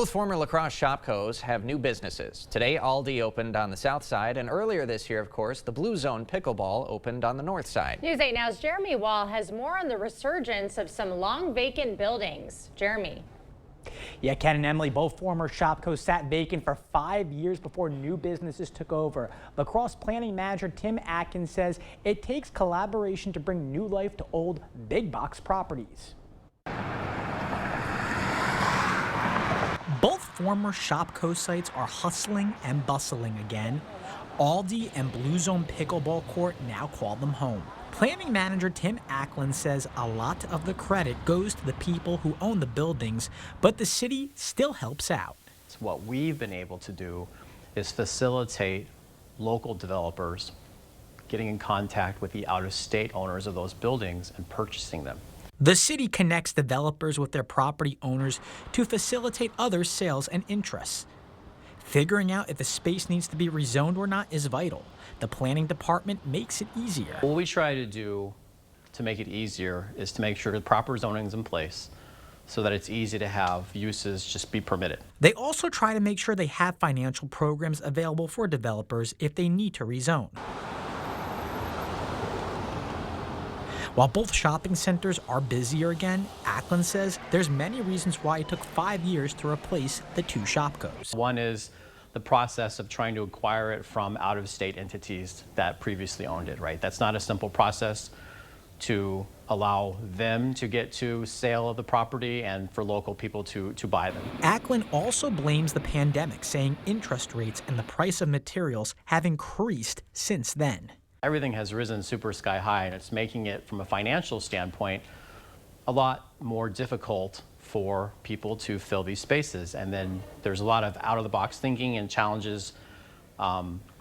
Both former lacrosse Shopkos have new businesses. Today, Aldi opened on the south side, and earlier this year, of course, the Blue Zone Pickleball opened on the north side. News 8 Now's Jeremy Wall has more on the resurgence of some long vacant buildings. Jeremy. Yeah, Ken and Emily, both former Shopkos sat vacant for 5 years before new businesses took over. Lacrosse planning manager Tim Atkins says it takes collaboration to bring new life to old big box properties. Both former Shopko sites are hustling and bustling again. Aldi and Blue Zone Pickleball Court now call them home. Planning manager Tim Atkins says a lot of the credit goes to the people who own the buildings, but the city still helps out. What we've been able to do is facilitate local developers getting in contact with the out-of-state owners of those buildings and purchasing them. The city connects developers with their property owners to facilitate other sales and interests. Figuring out if a space needs to be rezoned or not is vital. The planning department makes it easier. What we try to do to make it easier is to make sure the proper zoning is in place so that it's easy to have uses just be permitted. They also try to make sure they have financial programs available for developers if they need to rezone. While both shopping centers are busier again, Ackland says there's many reasons why it took 5 years to replace the two Shopkos. One is the process of trying to acquire it from out-of-state entities that previously owned it, right? That's not a simple process to allow them to get to sale of the property and for local people to buy them. Ackland also blames the pandemic, saying interest rates and the price of materials have increased since then. Everything has risen super sky high, and it's making it, from a financial standpoint, a lot more difficult for people to fill these spaces. And then there's a lot of out-of-the-box thinking and challenges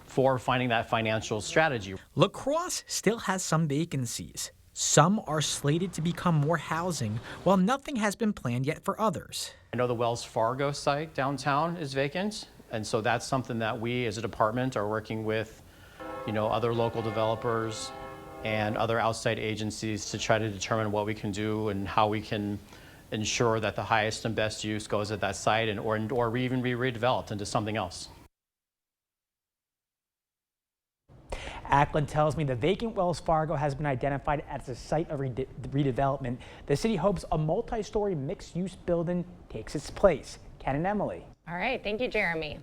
for finding that financial strategy. Lacrosse still has some vacancies. Some are slated to become more housing, while nothing has been planned yet for others. I know the Wells Fargo site downtown is vacant, and so that's something that we as a department are working with other local developers and other outside agencies to try to determine what we can do and how we can ensure that the highest and best use goes at that site or even be redeveloped into something else. Ackland tells me the vacant Wells Fargo has been identified as a site of redevelopment. The city hopes a multi-story mixed-use building takes its place. Ken and Emily. All right. Thank you, Jeremy.